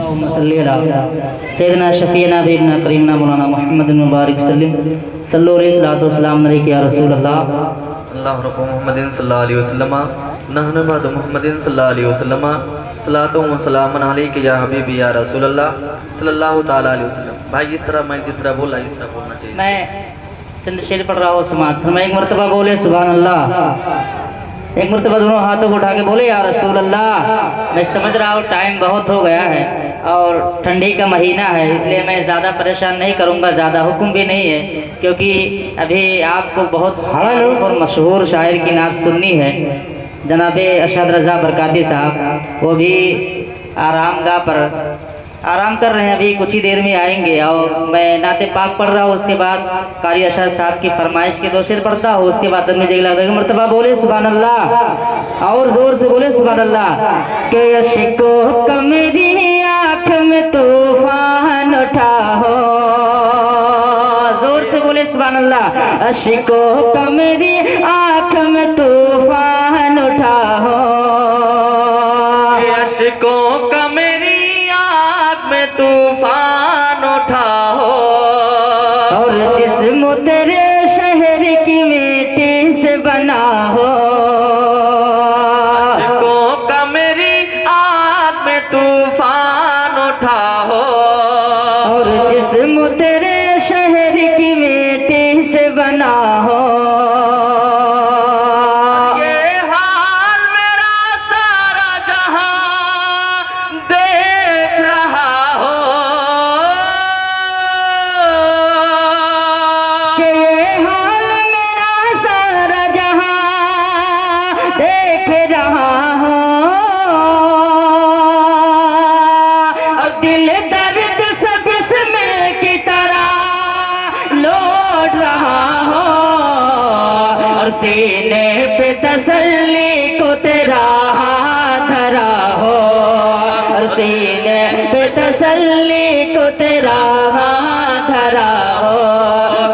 सैयदना शफीना बीबना करीमना मौलाना मोहम्मद मुबारक सल्लल्लाहु अलैहि या रसूल अल्लाह मुहम्मदिन सल्लल्लाहु अलैहि वसल्लम नहनु बाद मुहम्मदिन सल्लल्लाहु अलैहि वसल्लम सलातो व सलामन अलैका या हबीबी या रसूल अल्लाह सल्लल्लाहु ताला अलैहि वसल्लम। भाई जिस तरह मैं जिस तरह बोला इस तरह बोलना चाहिए। मैं चंद शेर पढ़ रहा हूँ समात में, एक मरतबा बोले सुभान अल्लाह, एक मरतबा दोनों हाथों को उठा के बोले या रसूल अल्लाह। मैं समझ रहा हूँ टाइम बहुत हो गया है और ठंडी का महीना है, इसलिए मैं ज़्यादा परेशान नहीं करूँगा, ज़्यादा हुक्म भी नहीं है, क्योंकि अभी आपको बहुत और मशहूर शायर की नात सुननी है। जनाबे अरशद रज़ा बरकाती साहब वो भी आरामगाह पर आराम कर रहे हैं, अभी कुछ ही देर में आएंगे और मैं नाते पाक पढ़ रहा हूँ। उसके बाद कारी अरशद साहब की फरमाइश के 2 शेर पढ़ता हूँ, उसके बाद में जगला मरतबा बोले सुभान अल्लाह और जोर से बोले सुभान अल्लाह। के अशिको का मेरी आँख में तूफान उठा हो, जोर से बोले सुभान अल्लाह। अशिको का मेरी आँख में तूफान उठा हो, अशिको का मेरी में तूफान उठा हो, और जिस्म तेरे शहर की मिट्टी से बना हो। अशिकों का मेरी आग में तूफान उठा हो, और जिस्म तेरे शहर की मिट्टी से बना हो। दिल दर्द सब इसमें की तरह लौट रहा हो, और सीने पे तसल्ली को तेरा हाथ धरा हो, और सीने पे तसल्ली को तेरा हाथ धरा हो,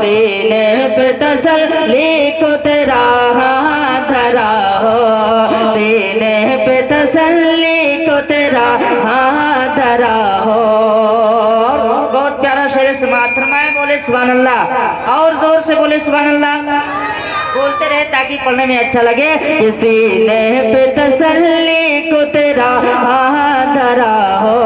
सीने पे तसल्ली को तेरा हाथ धरा हो, सीने पे तसल्ली को तेरा हाथ धरा हो। बहुत प्यारा शेर समात फरमाए, बोले सुभान अल्लाह और जोर से बोले सुभान अल्लाह, बोलते रहे ताकि पढ़ने में अच्छा लगे। सीने पे तसल्ली को तेरा हाथ धरा हो,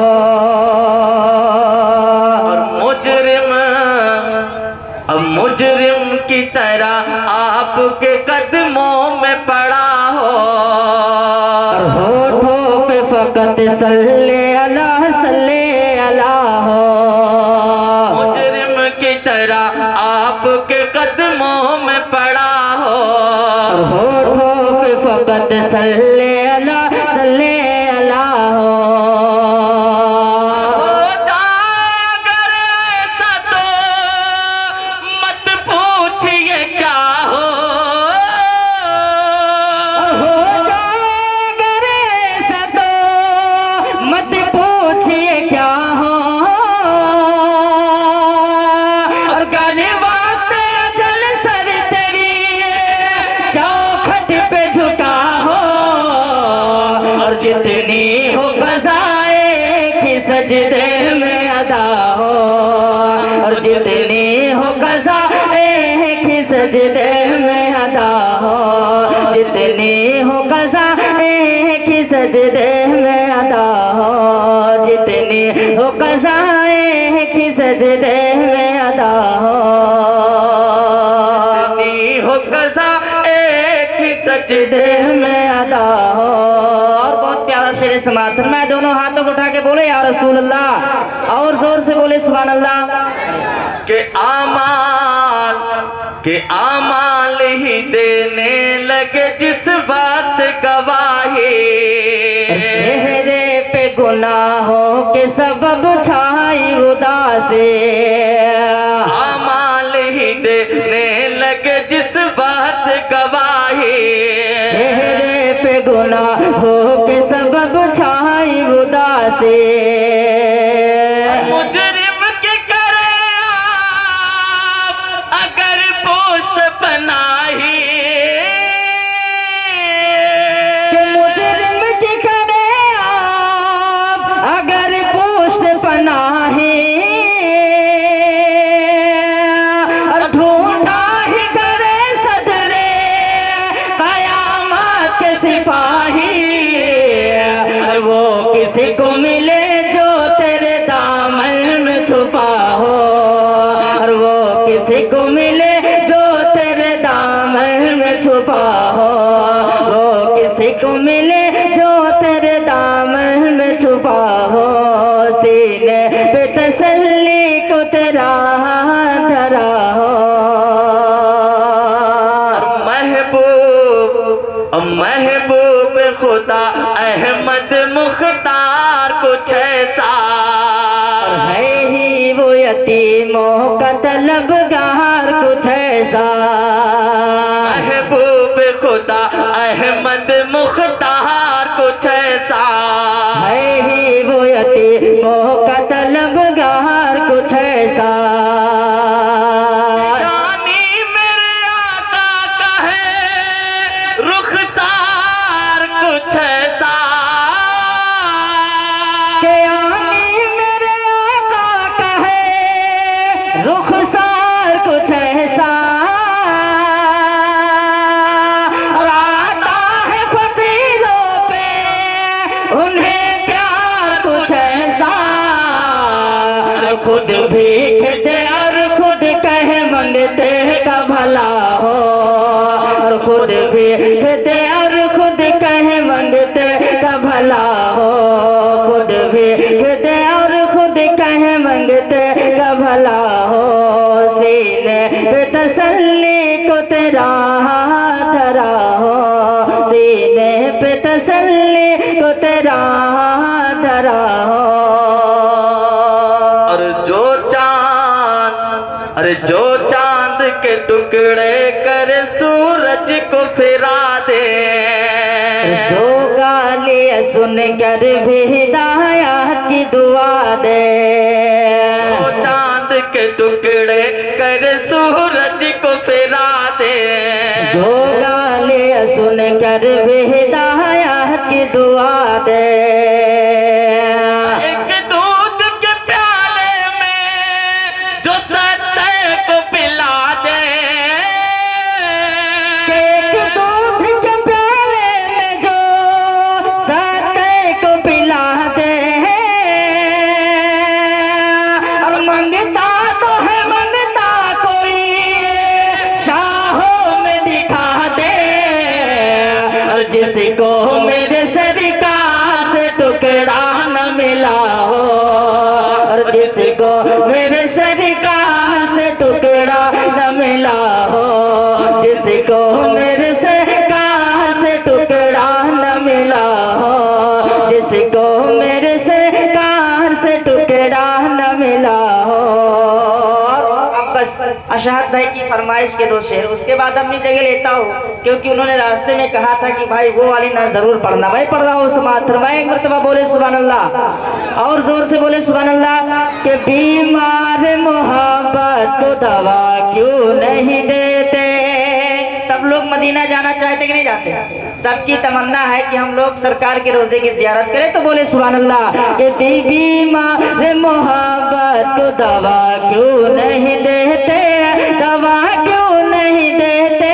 और मुजरिम की तरह आपके कदमों में पड़ा हो, होठों पे फकत सल्ले अला हो, मुजरिम की तरह आपके कदमों में पड़ा हो, होठों पे फकत सल्ले अला हो। अगर ऐसा तो मत पूछिए क्या हो, अगर ऐसा तो मत पूछिए क्या हो, और गाने वक्त जल सर तेरी चौखट पे झुका हो, और जितनी हो कज़ाए की सजदे में अदा हो, और जितनी हो कज़ाए की सजदे में अदा हो, जितनी हो कज़ाए की सजदे में अदा हो, जितनी हो कज़ाए की सजदे में अदा हो, जितनी हो कज़ा एक ही सजदे में अदा हो। और बहुत प्यारा शेर समात मैं, दोनों हाथों को उठा के बोले या रसूल अल्लाह और जोर से बोले सुभान अल्लाह। के आमाल ही देने लगे जिस बात गवाही, चेहरे पे गुनाहों के सबब छाई उदासी, आमाल ही देने लगे जिस बात गवाही, चेहरे पे गुनाहों के सबब छाई उदासी। मुजरिम की करे आप अगर पोस्ट बनाही, मुजरिम की करे आप अगर पोस्ट को मिले जो तेरे दामन में छुपा हो, सीने पे तसल्ली को तेरा हाथ धरा हो। महबूब खुदा अहमद मुख्तार कुछ ऐसा है ही वो यतीमों का तलबगार कुछ ऐसा। महबूब खुदा अहमद मुख्तार कुछ ऐसा है ही वो यतीमों का तलबगार कुछ ऐसा। रानी मेरे आका का है रुखसार कुछ ऐसा के आनी मेरे आका का है रुखसार कुछ ऐसा। और आता है फकीरों पे उन्हें प्यार कुछ ऐसा। खुद भीख दे और खुद कहे मंगते का भला हो, और खुद भीख दे और खुद कहे मंगते का भला हो, खुद भीख दे और खुद कहे मंगते का भला हो। सीने पे तसल्ली को तेरा हाथ धरा हो, सीने पे तसल्ली को तेरा हाथ धरा हो। अरे जो चांद के टुकड़े कर सूरज को फिरा दे, जो गालियाँ सुन कर भी हिदायत की दुआ दे। जो चांद के टुकड़े कर सूरज को फिरा दे, जो गालियाँ सुन कर भी हिदायत की दुआ दे। एक दूध के प्याले में जो सत्य को पिला दे, एक दूध के प्याले में जो सत्य को पिला दे। और मंगता तो है मंगता कोई शाहों में दिखा दे। और जिसको मेरे सरकार से टुकड़ा न मिला हो, और जिसको मेरे सरकार से टुकड़ा न मिला हो, जिसको मेरे सरकार से टुकड़ा न मिला हो, जिसको मेरे सरकार से टुकड़ा न मिला हो। अब बस अशहद भाई की फरमाइश के दो शेर, उसके बाद अपनी जगह लेता हूँ, क्योंकि उन्होंने रास्ते में कहा था कि भाई वो वाली ना जरूर पढ़ना। भाई पढ़ रहा हूँ समात फरमाए, एक मरतबा बोले सुभान अल्लाह, और जोर से बोले सुभान अल्लाह। के बीमार मोहब्बत को दवा क्यों नहीं देते। सब लोग मदीना जाना चाहते कि नहीं जाते? सबकी तमन्ना है कि हम लोग सरकार के रोजे की जियारत करें, तो बोले सुभान अल्लाह। के बीमार मोहब्बत को दवा क्यों नहीं देते, दवा क्यों नहीं देते।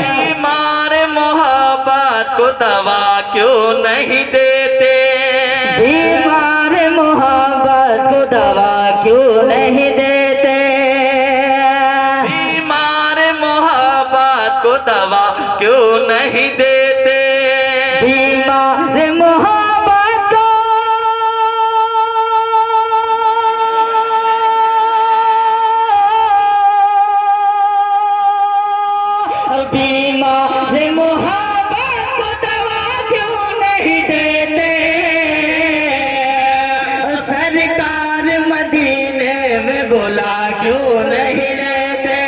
बीमार मोहब्बत को दवा क्यों नहीं देते, बीमार मोहब्बत को दवा क्यों नहीं देते। बीमार मोहब्बत को दवा क्यों नहीं देते। बीमार मोहब्बत को बीमार मोहब्बत को दवा क्यों नहीं देते। सरकार मदीने में बोला क्यों नहीं लेते।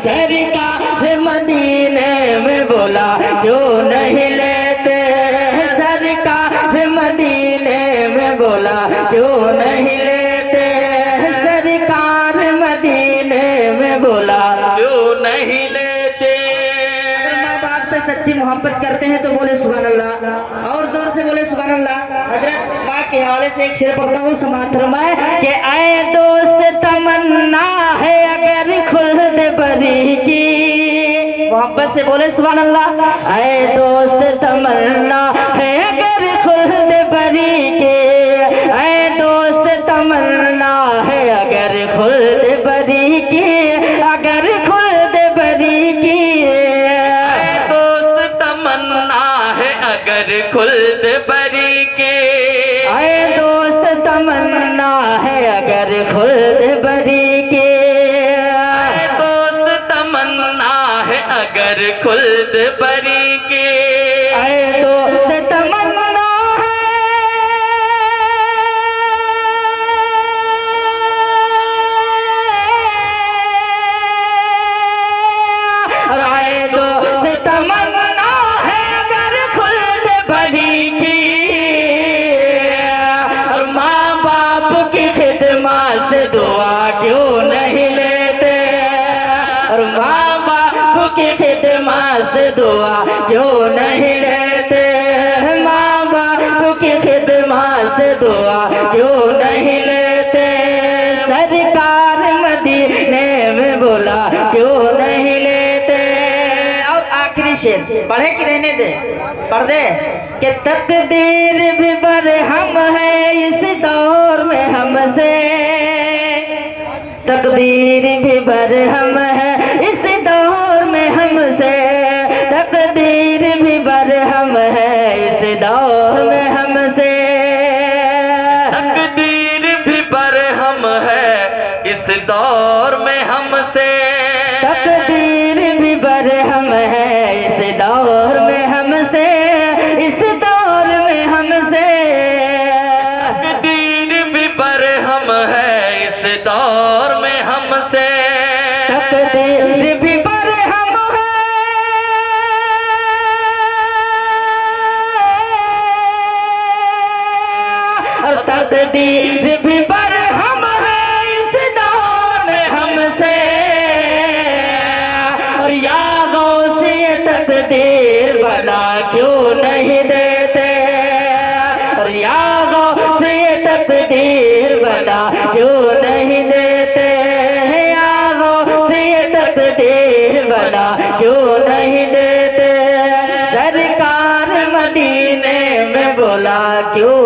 सरकार मदीने में बोला क्यों नहीं लेते। सरकार मदीने में बोला क्यों नहीं लेते। सरकार मदीने में बोला क्यों नहीं लेते। अगर माँ बाप से सच्ची मोहब्बत करते हैं तो बोले सुभान अल्लाह, और जोर से बोले सुभान अल्लाह। हजरत माँ के हवाले से एक शेर पढ़ता हूँ, समात फरमाए कि ऐ दोस्त तमन्ना है अगर खुल्द बरी की। मोहब्बत से बोले सुभान अल्लाह। ऐ दोस्त तमन्ना है अगर खुल्द बरी की। ऐ दोस्त तमन्ना है अगर खुल्द बरी की, अगर खुल्द बरी की। तो अगर खुल्द बरी के। आए दोस्त तमन्ना है अगर खुल्द बरी के। आए दोस्त तमन्ना है अगर खुल्द बरी के। आए दोस्त तमन्ना है और आए दोस्त तमन्ना है अगर खुल्द बरी की। और माँ बाप की खिदमत से दुआ क्यों नहीं लेते। और माँ बाप की खिदमत से दुआ क्यों नहीं लेते। माँ बाप की खिदमत से दुआ क्यों नहीं लेते। सरकार मदीने में बोला क्यों नहीं लेते। और आखिरी शेर पढ़े कि रहने दे, पढ़ दे कि तकदीर भी बरहम है इस दौर में हमसे। तकदीर भी बरहम है इस दौर में हमसे। तकदीर भी बरहम है इस दौर में हमसे। तकदीर भी बरहम है इस दौर में हमसे। तकदीर भी बरहम है इस दौर में हमसे। इस दौर में हमसे। तकदीर भी बरहम है इस दौर में हमसे। तकदीर भी बरहम है और तकदीर भी बरहम है इस दौर में हमसे। और या गौसे तकदीर बना क्यों नहीं देते। और या गौसे तकदीर बना क्यों नहीं देते। या गौसे तकदीर बना क्यों नहीं देते। सरकार मदीने में बोला क्यों